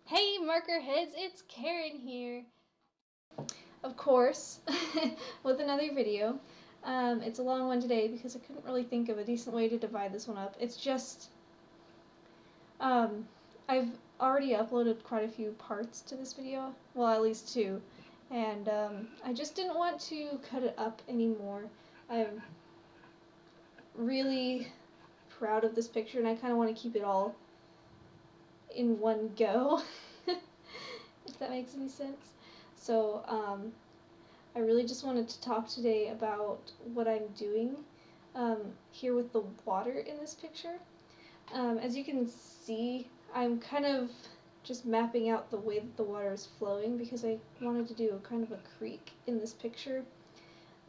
Hey marker heads, it's Karen here. Of course, with another video. It's a long one today because I couldn't really think of a decent way to divide this one up. It's just, I've already uploaded quite a few parts to this video. Well, at least two. And I just didn't want to cut it up anymore. I'm really proud of this picture and I kind of want to keep it all in one go. If that makes any sense. So, I really just wanted to talk today about what I'm doing here with the water in this picture. As you can see, I'm kind of just mapping out the way that the water is flowing because I wanted to do a kind of a creek in this picture.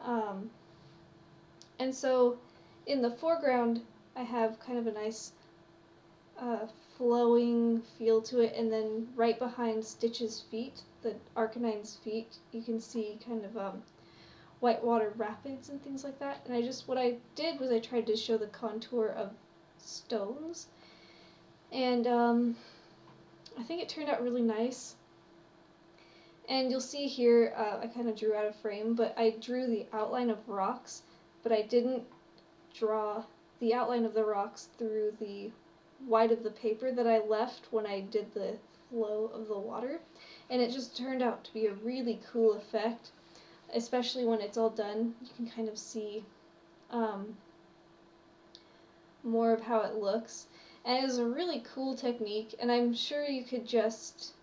And so in the foreground I have kind of a nice flowing feel to it, and then right behind Stitch's feet, the Arcanine's feet, you can see kind of whitewater rapids and things like that. And what I did was I tried to show the contour of stones, and I think it turned out really nice. And you'll see here, I kind of drew out of frame, but I drew the outline of rocks, but I didn't draw the outline of the rocks through the white of the paper that I left when I did the flow of the water, and it just turned out to be a really cool effect, especially when it's all done. You can kind of see more of how it looks, and it was a really cool technique, and I'm sure you could just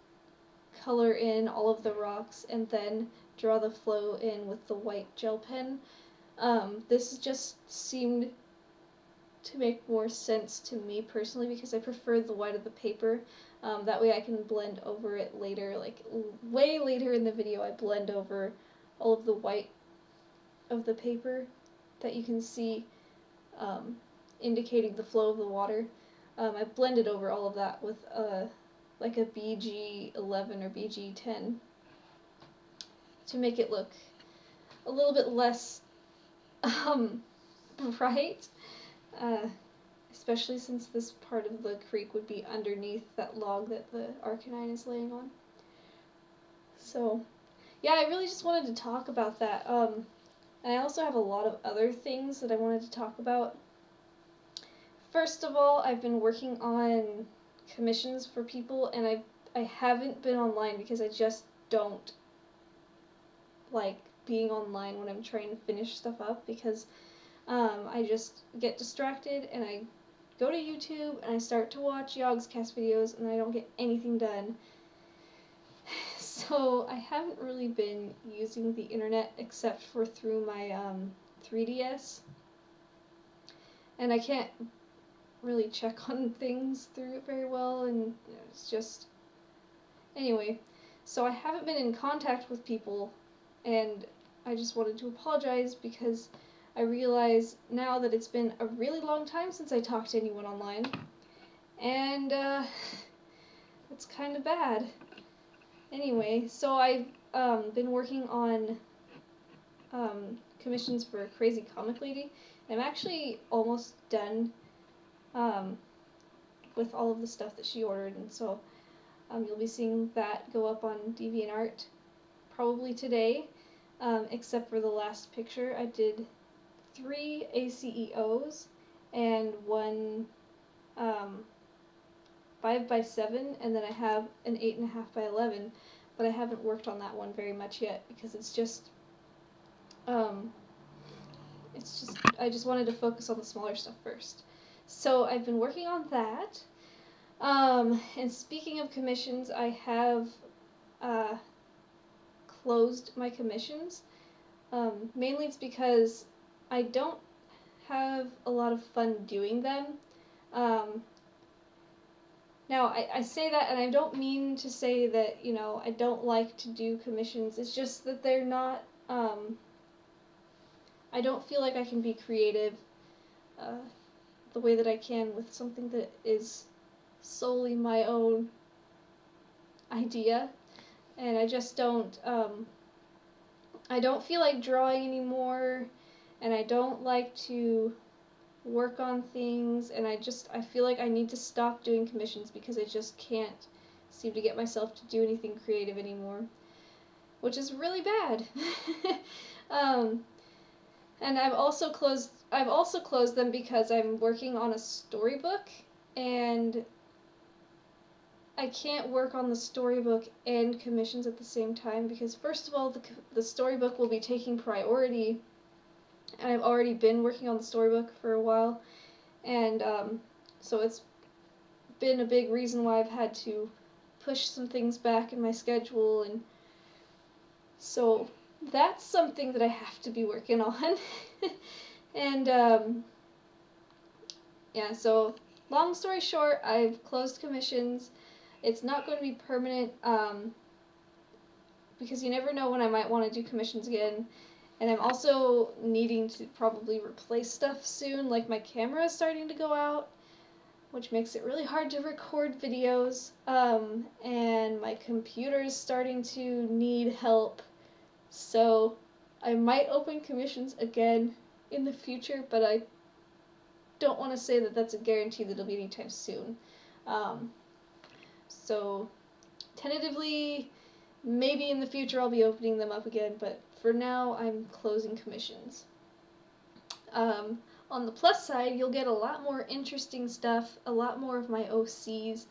color in all of the rocks and then draw the flow in with the white gel pen. This just seemed to make more sense to me personally because I prefer the white of the paper. That way I can blend over it later, like way later in the video I blend over all of the white of the paper that you can see indicating the flow of the water. I blended over all of that with like a BG11 or BG10 to make it look a little bit less bright. Especially since this part of the creek would be underneath that log that the Arcanine is laying on. So, yeah, I really just wanted to talk about that. I also have a lot of other things that I wanted to talk about. First of all, I've been working on commissions for people, and I haven't been online because I just don't like being online when I'm trying to finish stuff up, because I just get distracted and I go to YouTube and I start to watch Yogscast videos and I don't get anything done. So I haven't really been using the internet except for through my 3DS. And I can't really check on things through it very well, and it's just... Anyway, so I haven't been in contact with people, and I just wanted to apologize because I realize now that it's been a really long time since I talked to anyone online, and it's kind of bad. Anyway, so I've been working on commissions for Crazy Comic Lady. I'm actually almost done with all of the stuff that she ordered, and so you'll be seeing that go up on DeviantArt probably today, except for the last picture. I did 3 ACEOs and one 5x7, and then I have an 8.5x11, but I haven't worked on that one very much yet because it's just I just wanted to focus on the smaller stuff first. So I've been working on that. And speaking of commissions, I have closed my commissions. Mainly it's because I don't have a lot of fun doing them. Now, I say that, and I don't mean to say that, you know, I don't like to do commissions. It's just that they're not, I don't feel like I can be creative the way that I can with something that is solely my own idea. And I just don't, I don't feel like drawing anymore, and I don't like to work on things, and I feel like I need to stop doing commissions because I just can't seem to get myself to do anything creative anymore, which is really bad. And I've also closed them because I'm working on a storybook, and I can't work on the storybook and commissions at the same time because, first of all, the storybook will be taking priority, and I've already been working on the storybook for a while, and so it's been a big reason why I've had to push some things back in my schedule, and so that's something that I have to be working on. And yeah, so long story short, I've closed commissions. It's not going to be permanent because you never know when I might want to do commissions again. And I'm also needing to probably replace stuff soon, like my camera is starting to go out, which makes it really hard to record videos, and my computer is starting to need help. So I might open commissions again in the future, but I don't want to say that that's a guarantee that it'll be anytime soon. So tentatively, maybe in the future I'll be opening them up again, but for now I'm closing commissions. On the plus side, you'll get a lot more interesting stuff, a lot more of my OCs,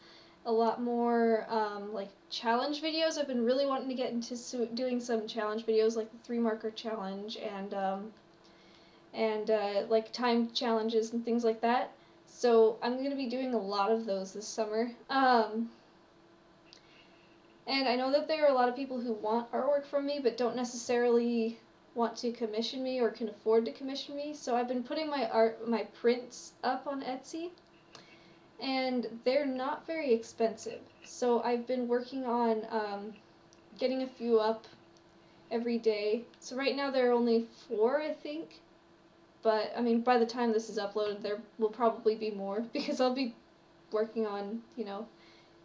a lot more like challenge videos. I've been really wanting to get into doing some challenge videos, like the 3-marker challenge and like time challenges and things like that. So I'm going to be doing a lot of those this summer. And I know that there are a lot of people who want artwork from me but don't necessarily want to commission me or can afford to commission me. So I've been putting my prints up on Etsy, and they're not very expensive. So I've been working on getting a few up every day. So right now there are only 4, I think. But, I mean, by the time this is uploaded, there will probably be more, because I'll be working on, you know,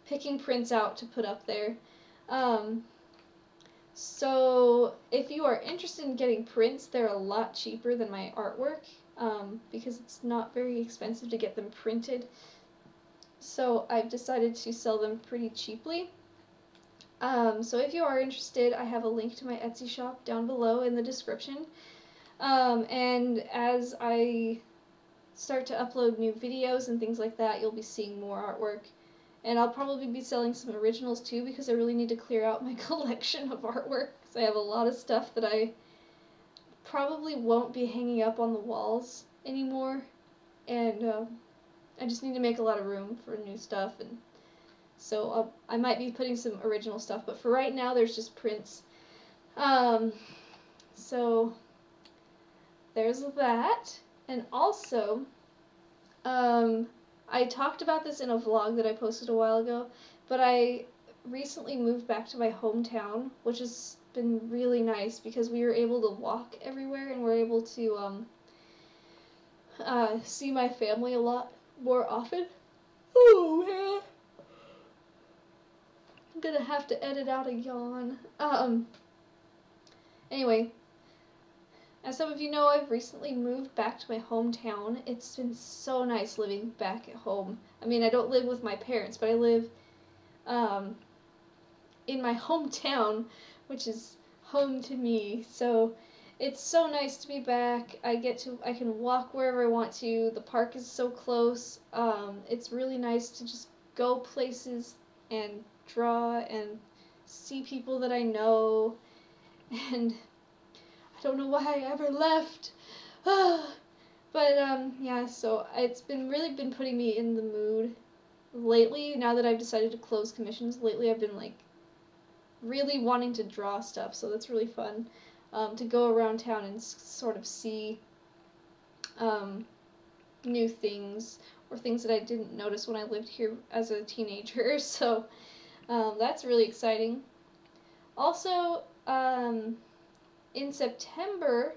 picking prints out to put up there. So if you are interested in getting prints, they're a lot cheaper than my artwork, because it's not very expensive to get them printed. So I've decided to sell them pretty cheaply. So if you are interested, I have a link to my Etsy shop down below in the description. And as I start to upload new videos and things like that, you'll be seeing more artwork. And I'll probably be selling some originals too, because I really need to clear out my collection of artwork, because I have a lot of stuff that I probably won't be hanging up on the walls anymore, and I just need to make a lot of room for new stuff, and so I might be putting some original stuff, but for right now there's just prints. So there's that, and also I talked about this in a vlog that I posted a while ago, but I recently moved back to my hometown, which has been really nice because we were able to walk everywhere and we're able to see my family a lot more often. Oh man, I'm gonna have to edit out a yawn. Anyway, as some of you know, I've recently moved back to my hometown. It's been so nice living back at home. I mean, I don't live with my parents, but I live in my hometown, which is home to me. So it's so nice to be back. I can walk wherever I want to. The park is so close. It's really nice to just go places and draw and see people that I know, and I don't know why I ever left. But yeah, so it's really been putting me in the mood lately. Now that I've decided to close commissions, lately I've been like really wanting to draw stuff, so that's really fun to go around town and sort of see new things or things that I didn't notice when I lived here as a teenager. So that's really exciting. Also, in September,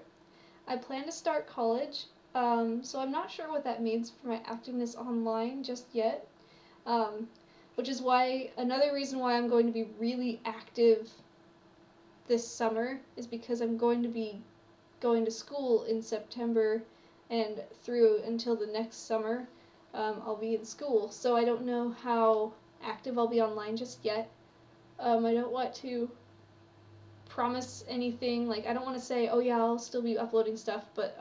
I plan to start college, so I'm not sure what that means for my activeness online just yet, which is why, another reason why I'm going to be really active this summer is because I'm going to be going to school in September, and through until the next summer, I'll be in school, so I don't know how active I'll be online just yet. I don't want to promise anything. Like, I don't want to say, oh yeah, I'll still be uploading stuff, but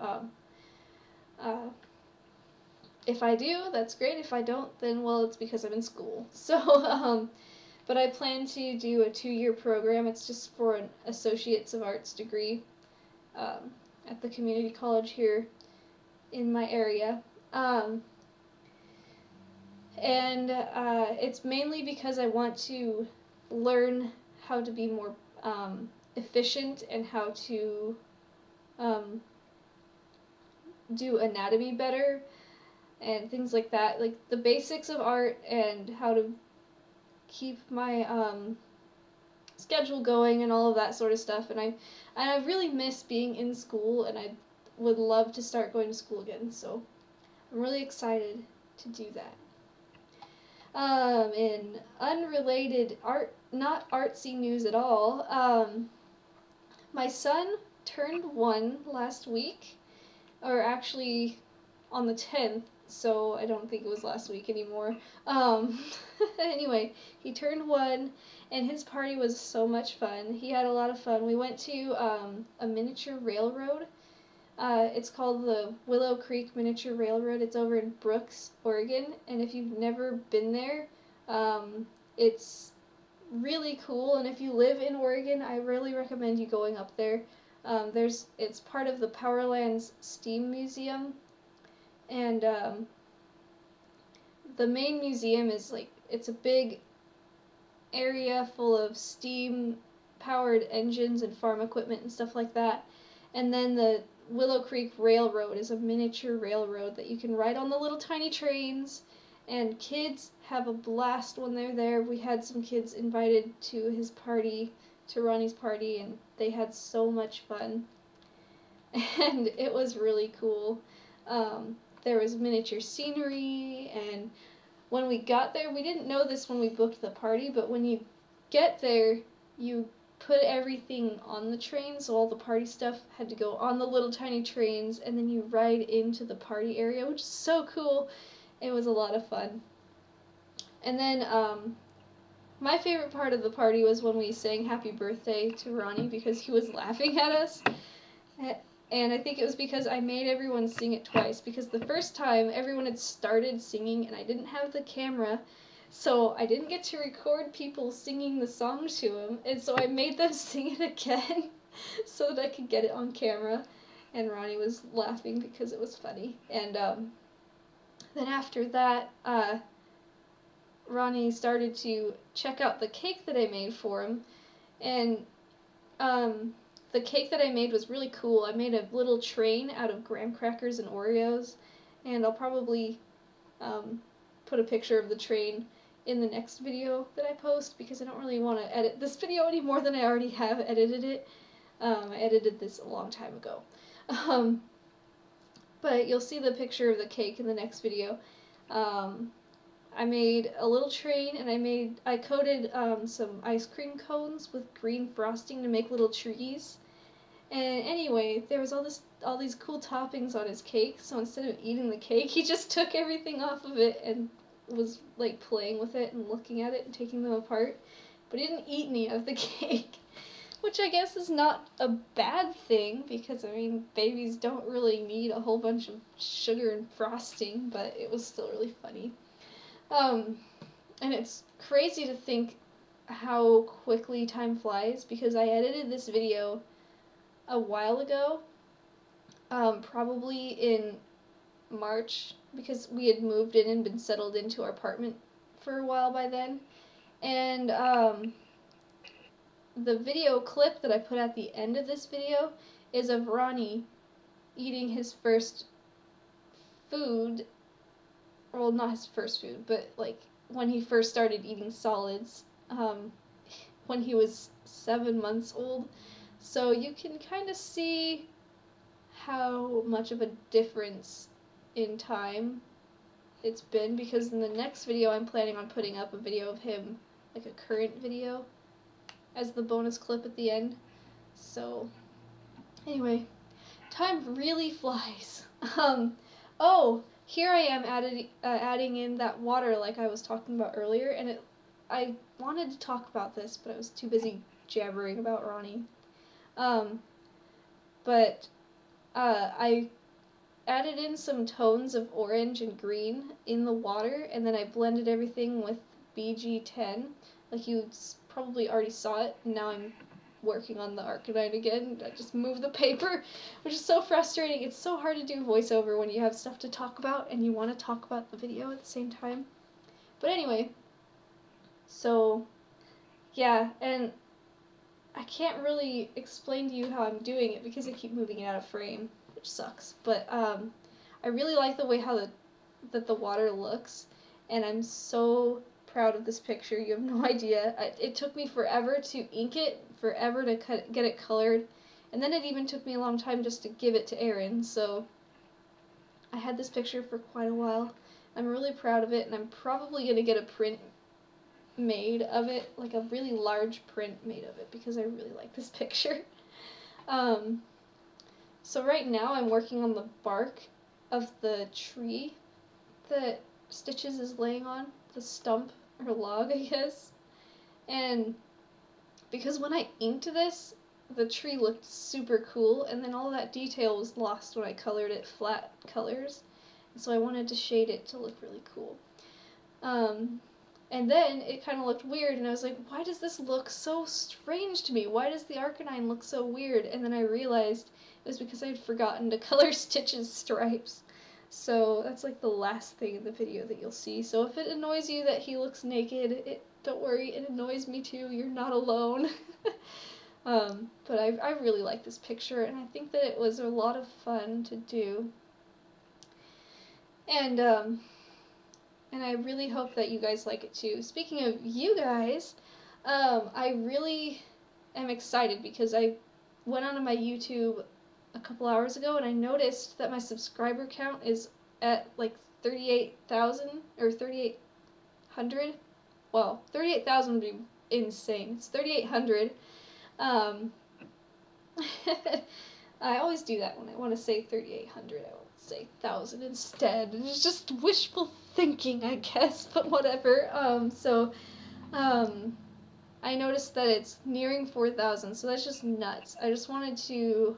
if I do, that's great. If I don't, then, well, it's because I'm in school. So, but I plan to do a 2-year program. It's just for an Associates of Arts degree at the community college here in my area. And it's mainly because I want to learn how to be more efficient and how to do anatomy better and things like that, like the basics of art and how to keep my schedule going and all of that sort of stuff. And I really miss being in school, and I would love to start going to school again, so I'm really excited to do that. In unrelated not artsy news at all, my son turned 1 last week, or actually on the 10th, so I don't think it was last week anymore. Anyway, he turned 1, and his party was so much fun. He had a lot of fun. We went to a miniature railroad. It's called the Willow Creek Miniature Railroad. It's over in Brooks, Oregon, and if you've never been there, it's really cool, and if you live in Oregon, I really recommend you going up there. It's part of the Powerlands Steam Museum, and the main museum is it's a big area full of steam-powered engines and farm equipment and stuff like that, and then the Willow Creek Railroad is a miniature railroad that you can ride on the little tiny trains, and kids have a blast when they're there. We had some kids invited to his party, to Ronnie's party, and they had so much fun, and it was really cool. There was miniature scenery, and when we got there, we didn't know this when we booked the party, but when you get there, you put everything on the train, so all the party stuff had to go on the little tiny trains, and then you ride into the party area, which is so cool. It was a lot of fun. And then my favorite part of the party was when we sang happy birthday to Ronnie, because he was laughing at us. And I think it was because I made everyone sing it twice, because the first time everyone had started singing and I didn't have the camera, so I didn't get to record people singing the song to him, and so I made them sing it again so that I could get it on camera, and Ronnie was laughing because it was funny. And then after that, Ronnie started to check out the cake that I made for him, and the cake that I made was really cool. I made a little train out of graham crackers and Oreos, and I'll probably put a picture of the train in the next video that I post, because I don't really want to edit this video any more than I already have edited it. I edited this a long time ago. But you'll see the picture of the cake in the next video. I made a little train, and I coated some ice cream cones with green frosting to make little trees. And anyway, there was all these cool toppings on his cake, so instead of eating the cake, he just took everything off of it and was playing with it and looking at it and taking them apart. But he didn't eat any of the cake, which I guess is not a bad thing, because I mean, babies don't really need a whole bunch of sugar and frosting, but it was still really funny. And it's crazy to think how quickly time flies, because I edited this video a while ago, probably in March, because we had moved in and been settled into our apartment for a while by then, and the video clip that I put at the end of this video is of Ronnie eating his first food, well, not his first food, but when he first started eating solids, when he was 7 months old. So you can kind of see how much of a difference in time it's been, because in the next video I'm planning on putting up a video of him, a current video, as the bonus clip at the end. So anyway, time really flies. Oh, here I am adding in that water like I was talking about earlier, and I wanted to talk about this, but I was too busy jabbering about Ronnie. But I added in some tones of orange and green in the water, and then I blended everything with BG10. Like you probably already saw it, and now I'm working on the Arcanine again. I just moved the paper, which is so frustrating. It's so hard to do voiceover when you have stuff to talk about and you want to talk about the video at the same time. But anyway, so yeah, and I can't really explain to you how I'm doing it because I keep moving it out of frame, which sucks. But I really like the way how that the water looks, and I'm so proud of this picture. You have no idea. It took me forever to ink it, forever to get it colored, and then it even took me a long time just to give it to Erin. So I had this picture for quite a while. I'm really proud of it, and I'm probably gonna get a print made of it, like a really large print made of it, because I really like this picture. So right now I'm working on the bark of the tree that Stitches is laying on, the stump or log, I guess. And because when I inked this, the tree looked super cool, and then all of that detail was lost when I colored it flat colors. And so I wanted to shade it to look really cool. And then it kind of looked weird, and I was like, why does this look so strange to me? Why does the Arcanine look so weird? And then I realized it was because I had forgotten to color Stitch's stripes. So that's like the last thing in the video that you'll see. So if it annoys you that he looks naked, don't worry, it annoys me too. You're not alone. But I really like this picture, and I think that it was a lot of fun to do. And I really hope that you guys like it too. Speaking of you guys, I really am excited because I went onto my YouTube a couple hours ago and I noticed that my subscriber count is at like 38,000 or 3,800. Well, 38,000 would be insane. It's 3,800. I always do that when I want to say 3,800. I will say 1,000 instead. It's just wishful thinking, I guess, but whatever. I noticed that it's nearing 4,000, so that's just nuts. I just wanted to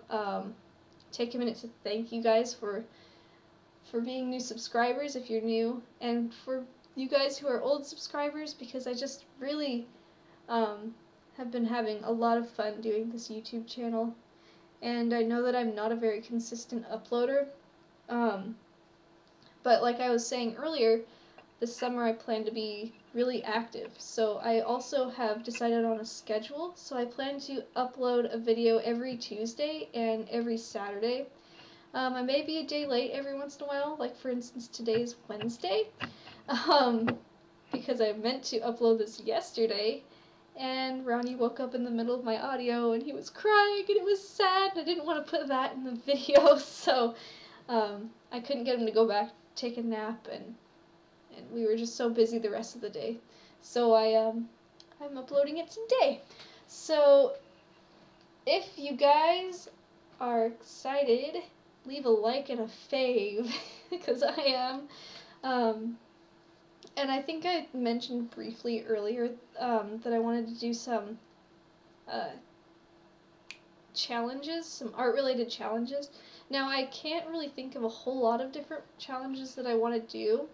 take a minute to thank you guys for being new subscribers if you're new, and for you guys who are old subscribers, because I just really have been having a lot of fun doing this YouTube channel. And I know that I'm not a very consistent uploader, but like I was saying earlier, this summer I plan to be really active. So I also have decided on a schedule, so I plan to upload a video every Tuesday and every Saturday. I may be a day late every once in a while, like for instance today's Wednesday, because I meant to upload this yesterday, and Ronnie woke up in the middle of my audio and he was crying and it was sad, and I didn't want to put that in the video, so I couldn't get him to go back, take a nap, and we were just so busy the rest of the day. So I'm uploading it today. So if you guys are excited, leave a like and a fave, because I am. And I think I mentioned briefly earlier that I wanted to do some challenges, some art-related challenges. Now, I can't really think of a whole lot of different challenges that I want to do.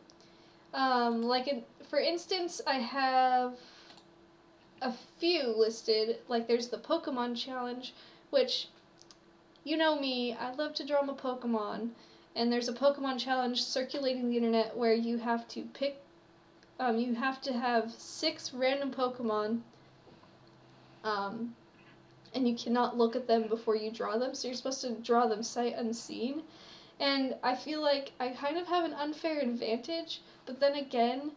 For instance, I have a few listed. Like, there's the Pokemon challenge, which, you know me, I love to draw my Pokemon. And there's a Pokemon challenge circulating the internet where you have to pick you have to have 6 random Pokemon, and you cannot look at them before you draw them, so you're supposed to draw them sight unseen. And I feel like I kind of have an unfair advantage, but then again,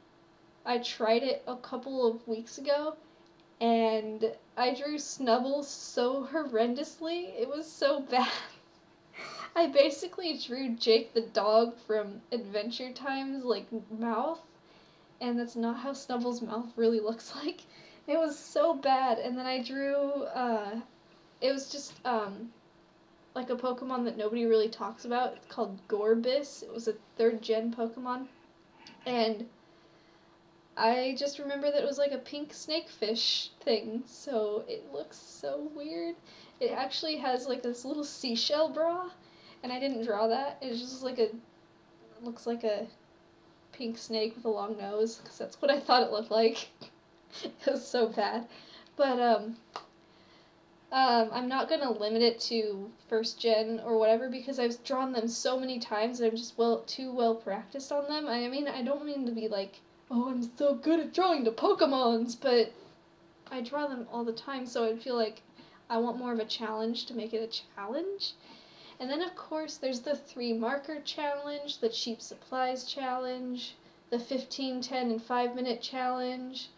I tried it a couple of weeks ago, and I drew Snubbles so horrendously. It was so bad. I basically drew Jake the dog from Adventure Time's, like, mouth, and that's not how Snubble's mouth really looks like. It was so bad. And then I drew, it was just, like a Pokemon that nobody really talks about. It's called Gorbis. It was a 3rd gen Pokemon. And I just remember that it was like a pink snakefish thing, so it looks so weird. It actually has like this little seashell bra, and I didn't draw that. It's just like it looks like a pink snake with a long nose, because that's what I thought it looked like. It was so bad. But, I'm not going to limit it to first gen or whatever, because I've drawn them so many times and I'm just too well practiced on them. I mean, I don't mean to be like, oh, I'm so good at drawing the Pokemons, but I draw them all the time, so I feel like I want more of a challenge to make it a challenge. And then, of course, there's the 3 marker challenge, the cheap supplies challenge, the 15, 10, and 5-minute challenge,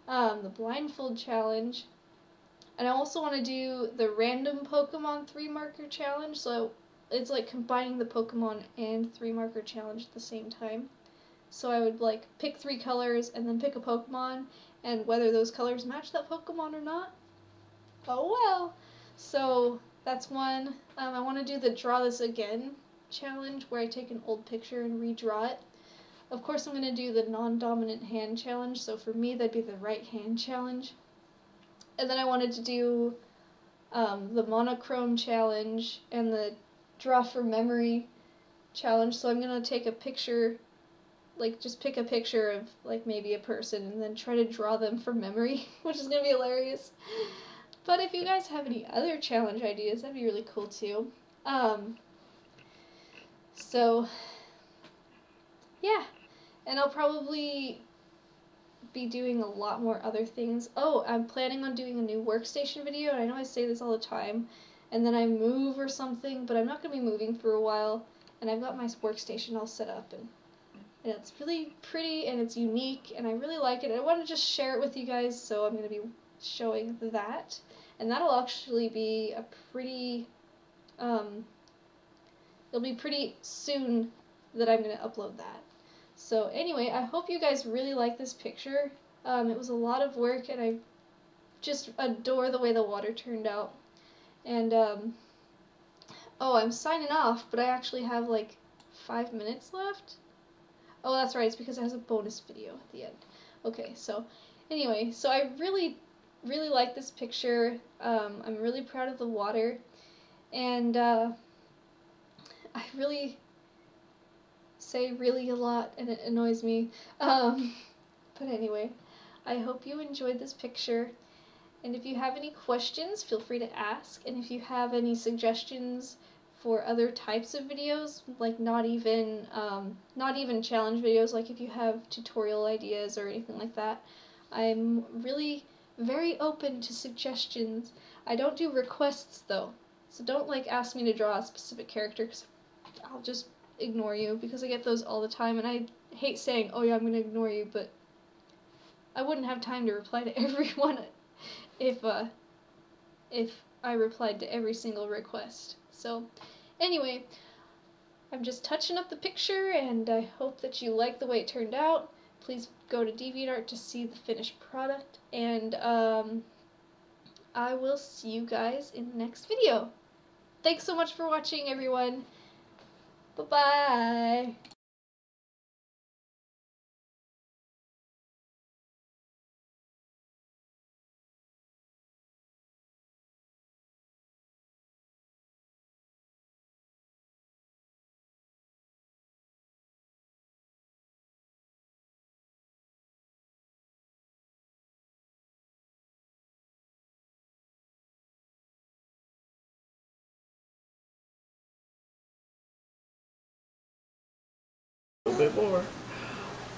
the blindfold challenge. And I also want to do the random Pokemon 3 marker challenge, so it's like combining the Pokemon and 3 marker challenge at the same time. So I would like pick 3 colors and then pick a Pokemon, and whether those colors match that Pokemon or not, oh well. So that's one. I want to do the draw this again challenge, where I take an old picture and redraw it. Of course, I'm going to do the non-dominant hand challenge, so for me that'd be the right hand challenge. And then I wanted to do the monochrome challenge and the draw for memory challenge, so I'm going to take a picture, like just pick a picture of like maybe a person and then try to draw them from memory, which is going to be hilarious. But if you guys have any other challenge ideas, that'd be really cool too. So yeah, and I'll probably be doing a lot more other things. Oh, I'm planning on doing a new workstation video, and I know I say this all the time, and then I move or something, but I'm not going to be moving for a while, and I've got my workstation all set up, and it's really pretty, and it's unique, and I really like it. I want to just share it with you guys, so I'm going to be showing that, and that'll actually be a pretty, it'll be pretty soon that I'm going to upload that. So anyway, I hope you guys really like this picture. It was a lot of work, and I just adore the way the water turned out. And, oh, I'm signing off, but I actually have like 5 minutes left. Oh, that's right, it's because it has a bonus video at the end. Okay, so anyway, so I really like this picture. I'm really proud of the water, and I really say really a lot, and it annoys me. But anyway, I hope you enjoyed this picture, and if you have any questions, feel free to ask, and if you have any suggestions for other types of videos, like not even challenge videos, like if you have tutorial ideas or anything like that, I'm really very open to suggestions. I don't do requests though, so don't like ask me to draw a specific character, because I'll just ignore you, because I get those all the time, and I hate saying, oh yeah, I'm going to ignore you, but I wouldn't have time to reply to everyone if I replied to every single request. So anyway, I'm just touching up the picture, and I hope that you like the way it turned out. Please go to DeviantArt to see the finished product, and I will see you guys in the next video. Thanks so much for watching, everyone. Bye-bye. A little bit more.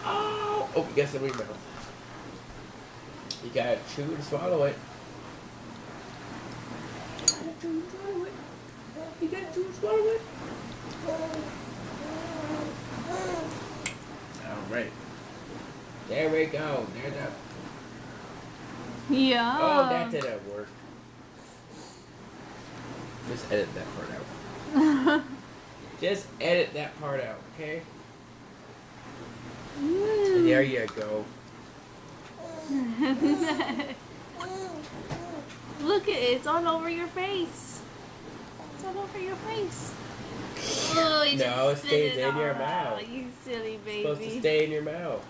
Oh, you got some in your mouth. You gotta chew and swallow it. You gotta chew and swallow it. You gotta chew and swallow it. Alright. There we go. There's that. Yeah. Oh, that didn't work. Just edit that part out. Just edit that part out, okay? There you go. Look at it, it's all over your face. It's all over your face. Oh, No, it stays in your mouth. You silly baby. It's supposed to stay in your mouth.